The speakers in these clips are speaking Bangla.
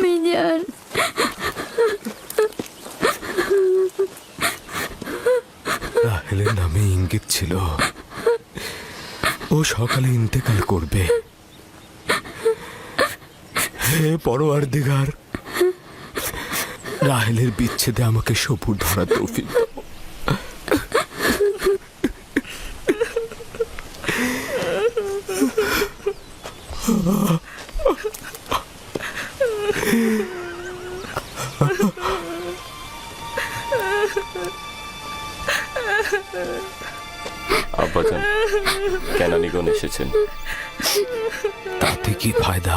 মিজান, রাহেলের নামে ইঙ্গিত ছিল ও সকালে ইন্তেকাল করবে। হে পরওয়ারদিগার, রাহেলের বিচ্ছেদে আমাকে সপুর ধরা তৌফিক দাও। আব্বাজান, কেনানিগণ এসেছেন। তাতে কি ফায়দা?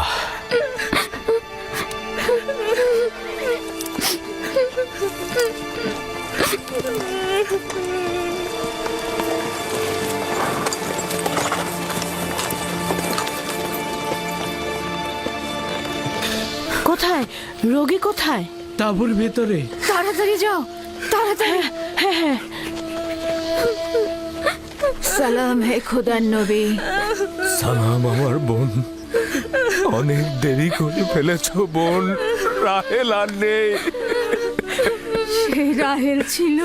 কোথায় রোগী? কোথায়? তাঁবুর ভেতরে। তাড়াতাড়ি যাও, তাড়াতাড়ি। হ্যাঁ হ্যাঁ। সালাম হে খোদার নবী। সালাম আমার বোন। অনেক দেরি করে ফেলেছ বোন, রাহেল আর নেই। সেই রাহেল ছিল।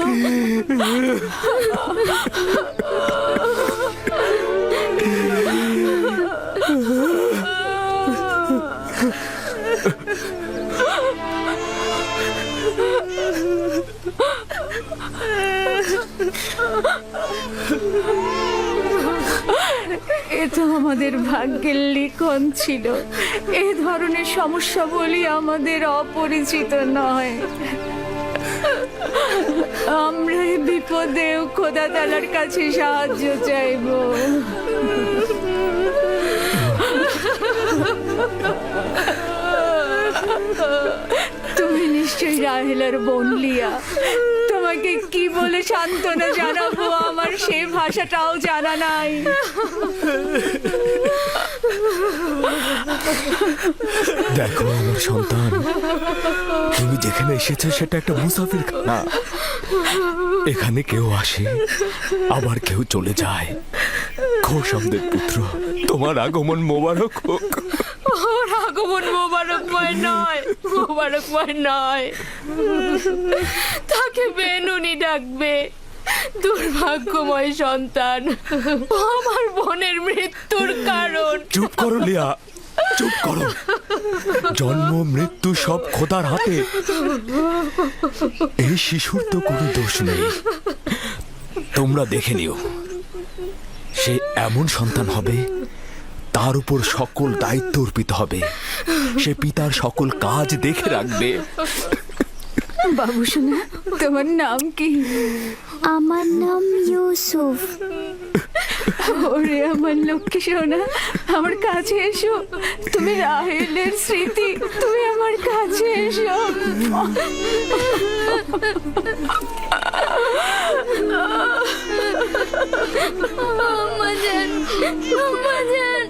এ তো আমাদের ভাগ্যের লিখন ছিল। এ ধরনের সমস্যা বলি আমাদের অপরিচিত নয়। আমরা এই বিপদেও খোদা তাআলার কাছে সাহায্য চাইব। তুমি নিশ্চয়ই রাহেলার বোন লিয়া। তোমাকে কি বলে সান্ত্বনা জানাবো আমার সেই ভাষাটাও জানা নাই। দেখো আমার সন্তান, তুমি যেখানে এসেছো সেটা একটা মুসাফির খানা। এখানে কেউ আসে আবার কেউ চলে যায়। খোশামদের পুত্র, তোমার আগমন মোবারক হোক। ওর আগমন মোবারকময় নয়, মোবারকময় নয়। তাকে বেনুনি ডাকবে। দুর্ভাগ্যময় সন্তান, আমার বোনের মৃত্যুর কারণ। চুপ করো লিয়া, চুপ করো। জন্ম মৃত্যু সব খোদার হাতে। এই শিশুর তো কোনো দোষ নেই। তোমরা দেখে নিও, সে এমন সন্তান হবে তার উপর সকল দায়িত্ব অর্পিত হবে। সে পিতার সকল কাজ দেখে রাখবে। বাবু শোনা, তোমার নাম কি? আমার নাম ইউসুফ। ওরে আমার লক্ষ্মী সোনা, আমার কাছে এসো। তুমি রাহেলের স্মৃতি, তুমি আমার কাছে এসো। আম্মাজান, আম্মাজান,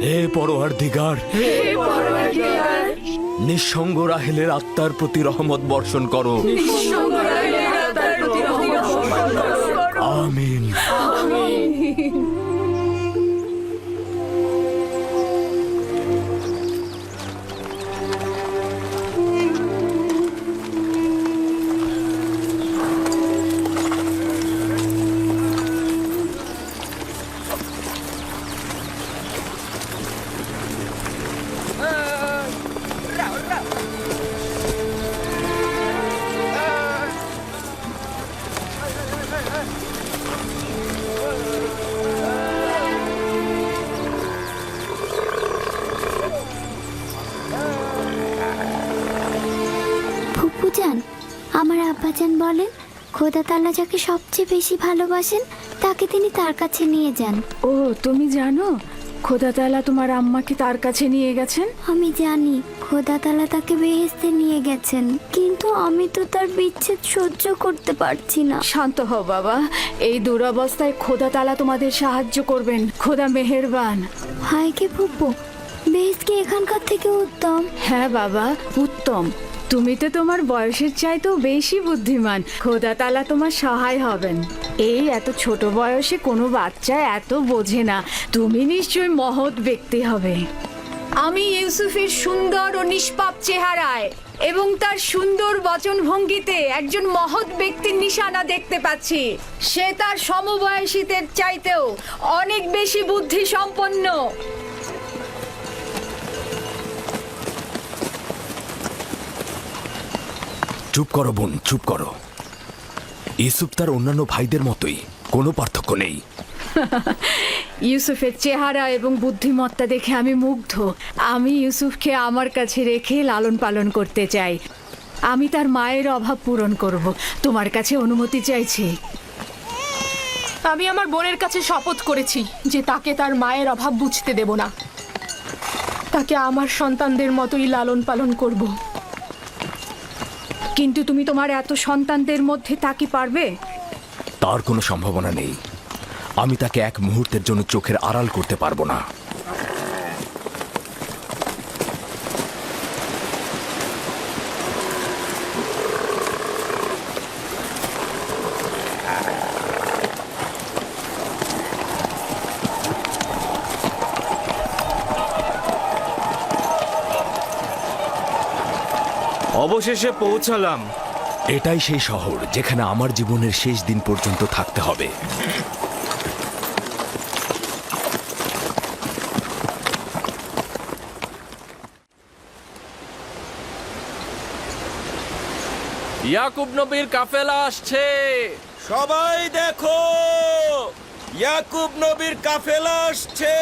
হে পরওয়ারদিগার, নিঃসঙ্গ রাহেলের আত্মার প্রতি রহমত বর্ষণ করো। আমিন। আব্বাজান বলেন খোদা তাআলা যাকে সবচেয়ে বেশি ভালোবাসেন তাকে তিনি তার কাছে নিয়ে যান। ও, তুমি জানো খোদা তাআলা তোমার আম্মাকে তার কাছে নিয়ে গেছেন? আমি জানি খোদা তাআলা তাকে বেহেশতে নিয়ে গেছেন, কিন্তু আমি তো তার বিচ্ছেদ সহ্য করতে পারছি না। শান্ত হও বাবা, এই দুরবস্থায় খোদা তাআলা তোমাদের সাহায্য করবেন। খোদা মেহেরবান। হায় কে ফুপু, বেহেশত কি এখানকার থেকে উত্তম? হ্যাঁ বাবা, উত্তম। তুমি তো তোমার বয়সের চাইতেও বেশি বুদ্ধিমান। খোদা তাআলা তোমার সহায় হবেন। এই এত ছোট বয়সে কোনো বাচ্চা এত বোঝে না। তুমি নিশ্চয়ই মহৎ ব্যক্তি হবে। আমি ইউসুফের সুন্দর ও নিষ্পাপ চেহারায় এবং তার সুন্দর বচনভঙ্গিতে একজন মহৎ ব্যক্তির নিশানা দেখতে পাচ্ছি। সে তার সমবয়সীদের চাইতেও অনেক বেশি বুদ্ধি সম্পন্ন। চুপ করো বোন, চুপ করো। ইউসুফ তার অন্যান্য ভাইদের মতোই, কোনো পার্থক্য নেই। ইউসুফের চেহারা এবং বুদ্ধিমত্তা দেখে আমি মুগ্ধ। আমি ইউসুফকে আমার কাছে রেখে লালন পালন করতে চাই। আমি তার মায়ের অভাব পূরণ করব। তোমার কাছে অনুমতি চাইছি। আমি আমার বোনের কাছে শপথ করেছি যে তাকে তার মায়ের অভাব বুঝতে দেব না। তাকে আমার সন্তানদের মতোই লালন পালন করব। কিন্তু তুমি তোমার এত সন্তানদের মধ্যে তা কি পারবে? তার কোনো সম্ভাবনা নেই। আমি তাকে এক মুহূর্তের জন্য চোখের আড়াল করতে পারবো না। অবশেষে পৌঁছালাম। এটাই সেই শহর যেখানে আমার জীবনের শেষ দিন পর্যন্ত থাকতে হবে। ইয়াকুব নবীর কাফেলা আসছে। সবাই দেখো, ইয়াকুব নবীর কাফেলা আসছে।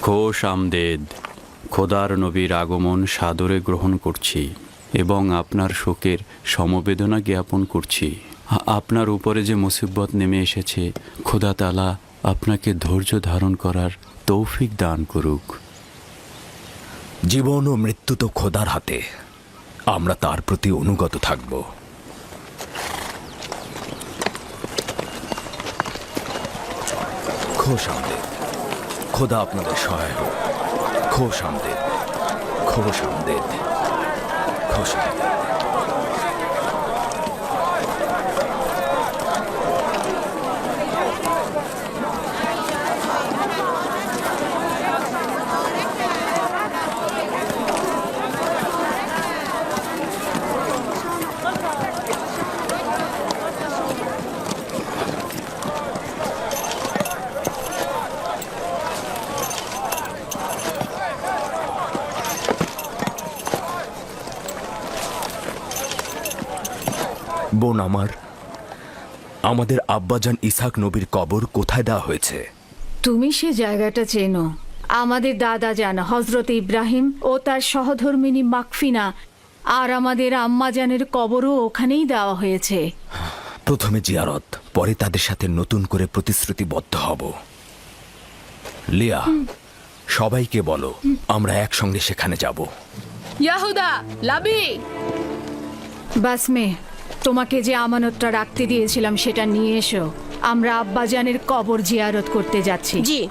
খোশ আমদেদ। খোদার নবীর আগমন সাদরে গ্রহণ করছি এবং আপনার শোকের সমবেদনা জ্ঞাপন করছি। আপনার উপরে যে মুসিবত নেমে এসেছে, খোদা তাআলা আপনাকে ধৈর্য ধারণ করার তৌফিক দান করুক। জীবন ও মৃত্যু তো খোদার হাতে, আমরা তার প্রতি অনুগত থাকব। খোশ আমদেদ। খোদা আপনাদের সহায় হোক। খোশ আমদেদ, খোশ আমদেদ, খোশ আমদেদ। বোন আমার, আমাদের আব্বাজান ইসাক নবীর কবর কোথায় দেওয়া হয়েছে? তুমি সে জায়গাটা চেনো। আমাদের দাদা যান হজরত ইব্রাহিম ও তার সহধর্মিনী মাকফিনা আর আমাদের আম্মাজানের কবরও ওখানেই দেওয়া হয়েছে। প্রথমে জিয়ারত, পরে তাদের সাথে নতুন করে প্রতিশ্রুতিবদ্ধ হব। লিয়া, সবাইকে বলো আমরা একসঙ্গে সেখানে যাব। ইয়াহুদা, লাবি, বাসমে, তোমাকে যে আমানতটা রাখতে দিয়েছিলাম সেটা নিয়ে এসো। আমরা আব্বাজানের কবর জিয়ারত করতে যাচ্ছি। জি।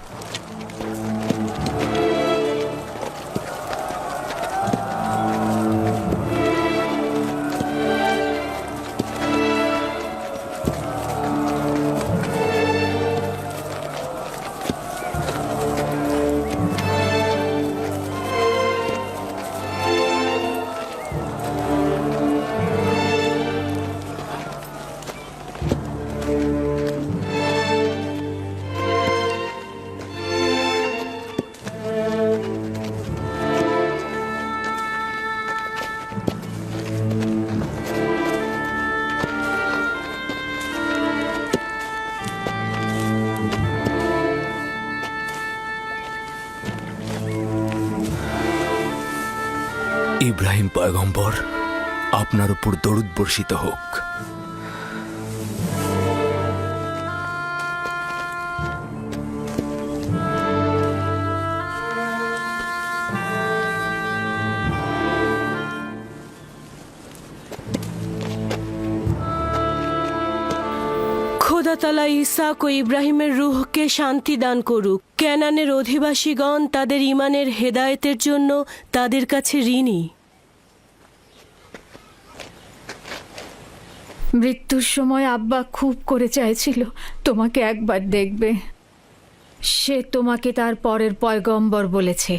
ইব্রাহিম পয়গম্বর, আপনার উপর দরুদ বর্ষিত হোক। খোদা তাআলা ইসাক ও ইব্রাহিমের রূহকে শান্তি দান করুক। কেনানের অধিবাসীগণ তাদের ঈমানের হেদায়েতের জন্য তাদের কাছে ঋণী। মৃত্যুর সময় আব্বা খুব করে চাইছিল তোমাকে একবার দেখবে। সে তোমাকে তার পরের পয়গম্বর বলেছে।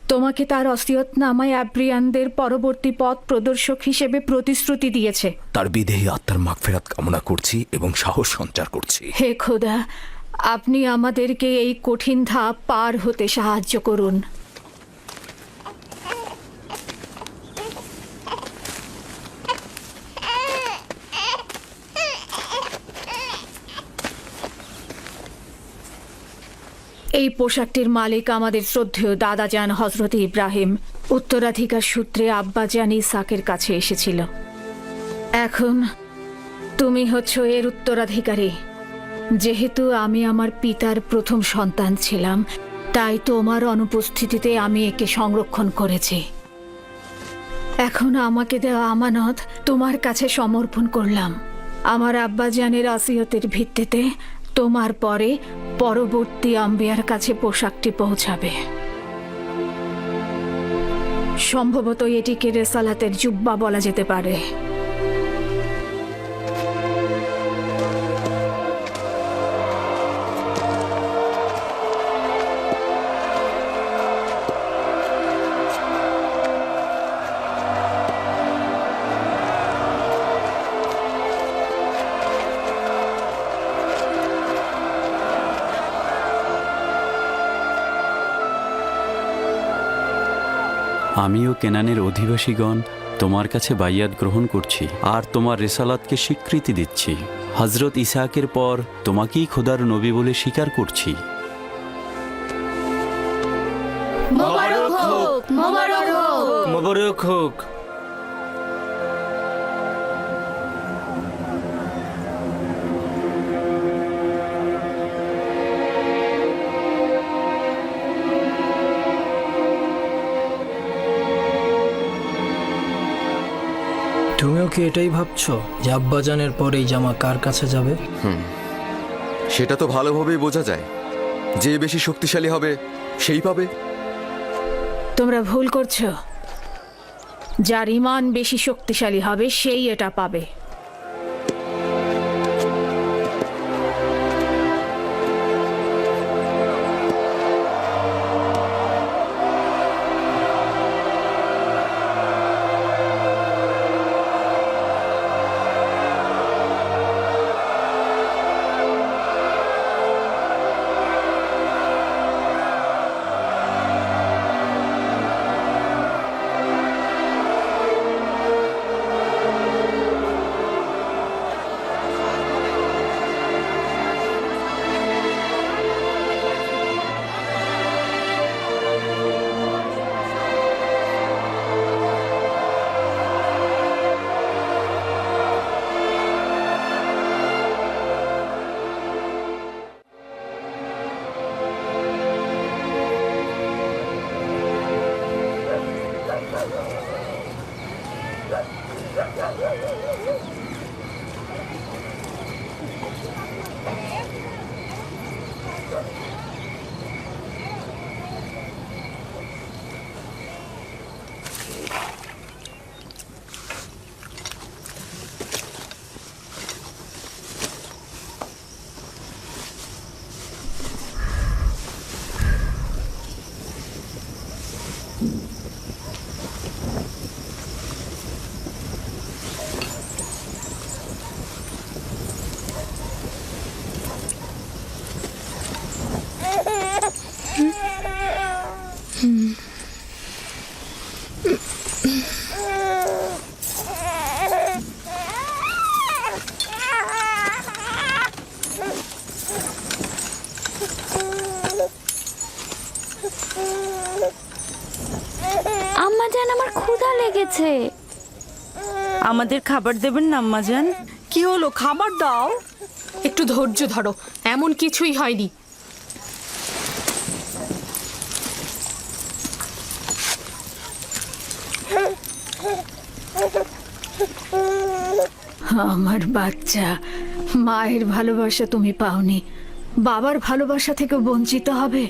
তোমাকে তার ওসিয়তনামায় আব্রিয়ানদের পরবর্তী পথ প্রদর্শক হিসেবে প্রতিশ্রুতি দিয়েছে। তার বিদেহী আত্মার মাগফিরাত কামনা করছি এবং সাহস সঞ্চার করছি। হে খোদা, আপনি আমাদেরকে এই কঠিন ধাপ পার হতে সাহায্য করুন। এই পোশাকটির মালিক আমাদের শ্রদ্ধেয় দাদাজান হজরত ইব্রাহিম। উত্তরাধিকার সূত্রে আব্বাজান ইসাকের কাছে এসেছিল। এখন তুমি হচ্ছ এর উত্তরাধিকারী। যেহেতু আমি আমার পিতার প্রথম সন্তান ছিলাম, তাই তোমার অনুপস্থিতিতে আমি একে সংরক্ষণ করেছি। এখন আমাকে দেওয়া আমানত তোমার কাছে সমর্পণ করলাম। আমার আব্বাজানের ওসিয়তের ভিত্তিতে তোমার পরে পরবর্তী আম্বিয়ার কাছে পোশাকটি পৌঁছাবে। সম্ভবত এটিকে রেসালাতের জুব্বা বলা যেতে পারে। আমিও কেনানের অধিবাসীগণ তোমার কাছে বাইয়াত গ্রহণ করছি আর তোমার রেসালাতকে স্বীকৃতি দিচ্ছি। হজরত ইসাকের পর তোমাকেই খোদার নবী বলে স্বীকার করছি। মোবারক হোক, মোবারক হোক। মোবারক হোক। তুমিও কি এটাই ভাবছো যে আব্বাজানের পর এই জামা কার কাছে যাবে? সেটা তো ভালোভাবেই বোঝা যায়। যে বেশি শক্তিশালী হবে সেই পাবে। তোমরা ভুল করছো। যার ঈমান বেশি শক্তিশালী হবে সেই এটা পাবে। আম্মা জান, আমার ক্ষুধা লেগেছে। আমাদের খাবার দেবেন না আম্মাজান? কি হলো, খাবার দাও। একটু ধৈর্য ধরো, এমন কিছুই হয়নি। আমার বাচ্চা, মায়ের ভালোবাসা তুমি পাওনি, বাবার ভালোবাসা থেকে বঞ্চিত হবে।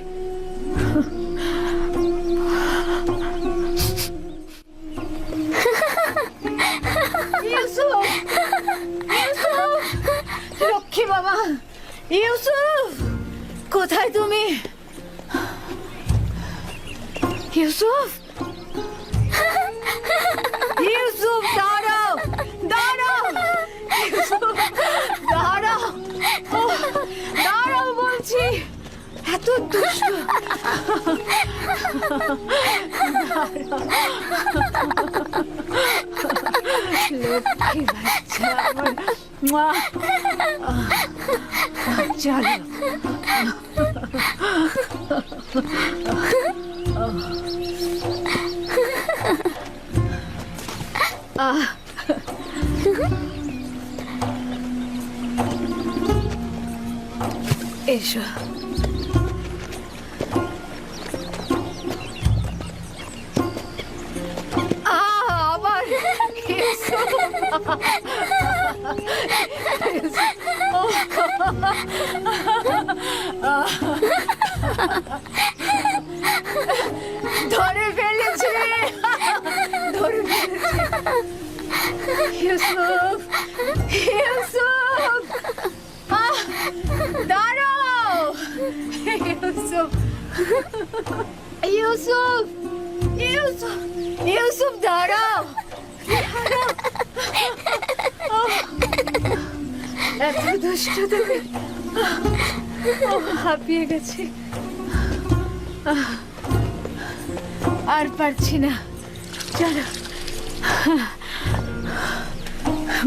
লক্ষ্মী বাবা, ইউসুফ কোথায় তুমি? ইউসুফ, ইউসুফ দাঁড়াও, দাঁড়াও, ইউসুফ দাঁড়াও, দাঁড়াও বলছি। এত দুষ্ট, লক্ষ্মী বাচ্চা আমার, মা চলো। এসো। আবার ধরে ফেলেছে, ধরে ফেলেছে। ইউসুফ, ইউসুফ, দাঁড়াও, ইউসুফ, ইউসুফ, ইউসুফ, ইউসুফ দাঁড়াও, এত দুষ্ট তুমি। হাঁপিয়ে গেছি, আর পারছি না। চলো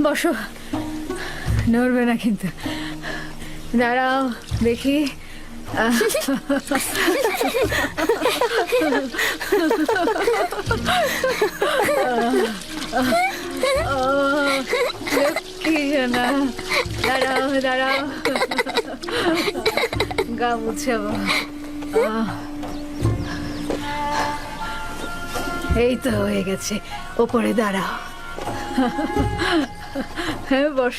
বসো, নড়বে না কিন্তু। দাঁড়াও দেখি। লক্ষ্মী জানা, দাঁড়াও, দাঁড়াও, গা মুছাবো। এই তো হয়ে গেছে, ওপরে দাঁড়াও। হ্যাঁ বস।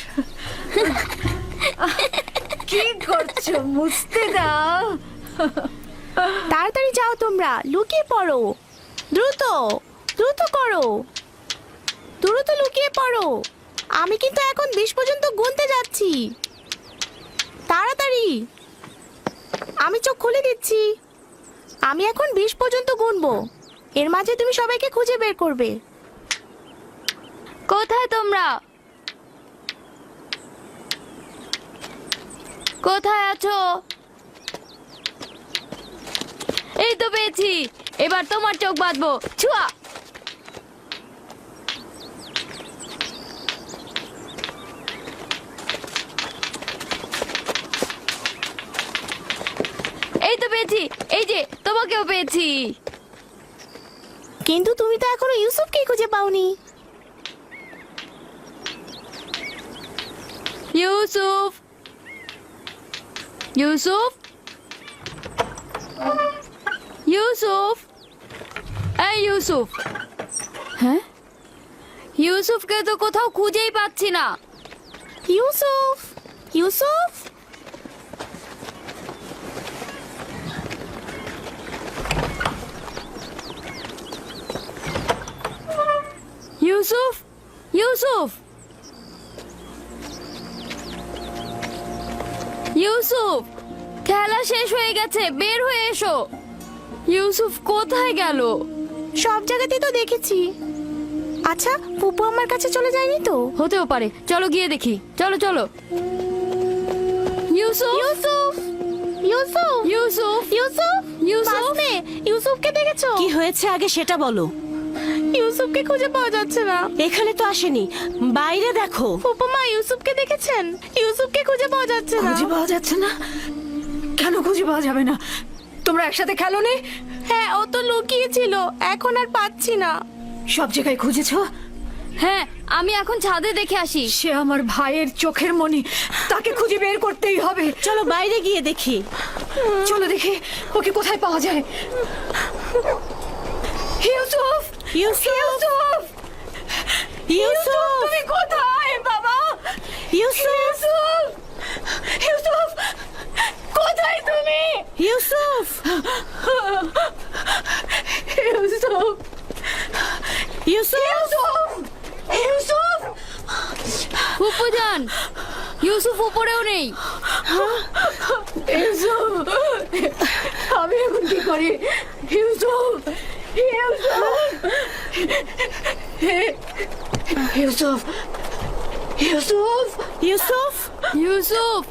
কি করছো, মুছতে দাও। তাড়াতাড়ি যাও, তোমরা লুকিয়ে পড়ো, দ্রুত দ্রুত করো, দ্রুত লুকিয়ে পড়ো। আমি কিন্তু এখন 20 পর্যন্ত গুনতে যাচ্ছি। তাড়াতাড়ি, আমি চোখ খুলে দিচ্ছি। আমি এখন 20 পর্যন্ত গুনবো, এর মাঝে তুমি সবাইকে খুঁজে বের করবে। কোথায় তোমরা? কোথায় আছো? এই তো পেয়েছি, এবার তোমার চোখ বাঁধবো। ছুয়া, এই তো পেয়েছি, এই যে তোমাকেও পেয়েছি। কিন্তু তুমি তো এখনো ইউসুফকে খুঁজে পাওনি। ইউসুফ, ইউসুফ, ইউসুফ, এই ইউসুফ, হ্যাঁ, ইউসুফকে তো কোথাও খুঁজেই পাচ্ছি না। ইউসুফ, ইউসুফ, ইউসুফ, ইউসুফ, ইউসুফ, খেলা শেষ হয়ে গেছে, বের হয়ে এসো। ইউসুফ কোথায় গেল? সব জায়গাতেই তো দেখেছি। আচ্ছা, পুপু আমার কাছে চলে যায়নি তো? হতেও পারে, চলো গিয়ে দেখি। চলো চলো। ইউসুফ, ইউসুফ, ইউসুফ, ইউসুফ, ইউসুফ, ইউসুফ, ইউসুফকে দেখেছো? কি হয়েছে আগে সেটা বলো। ইউসুফকে খুঁজে পাওয়া যাচ্ছে না। এখানে তো আসেনি, বাইরে দেখো। পুপু মা, ইউসুফকে দেখেছেন? ইউসুফকে খুঁজে পাওয়া যাচ্ছে না। খুঁজে পাওয়া যাচ্ছে না? কেন খুঁজে পাওয়া যাবে না? তোমরা একসাথে খেলো নি? হ্যাঁ, ও তো লুকিয়েছিল, এখন আর পাচ্ছি না। সব জায়গায় খুঁজেছো? হ্যাঁ, আমি এখন ছাদে দেখে আসি। সে আমার ভাইয়ের চোখের মনি, তাকে খুঁজে বের করতেই হবে। চলো বাইরে গিয়ে দেখি। চলো দেখি ওকে কোথায় পাওয়া যায়। ইউসুফ, ইউসুফ, ইউসুফ, ইউসুফ, তুমি কোথায় বাবা? ইউসুফ, ইউসুফ, কোথায় তুমি? ইউসুফ, ইউসুফ, ইউসুফ, ইউসুফ, ফুপুজান, ইউসুফ উপরেও নেই। ইউসুফ, আমি এখন কি করি? ইউসুফ, ইউসুফ, ইউসুফ, ইউসুফ, ইউসুফ,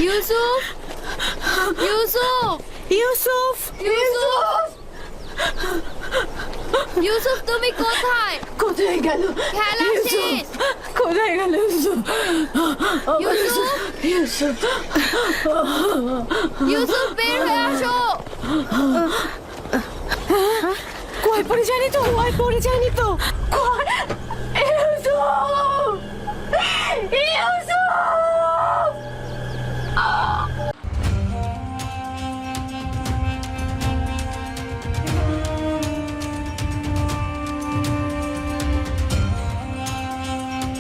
ইউসুফ, ইউসুফ, ইউসুফ, ইউসুফ, ইউসুফ, তুমি কোথায়? কোথায় গেল? খেলা শেষ। কোথায় গেল ইউসুফ? ইউসুফ, ইউসুফ, ইউসুফ, বের হয়ে আসো। কয় পড়ে যায়নি তো? পড়ে যায়নি তো? কয়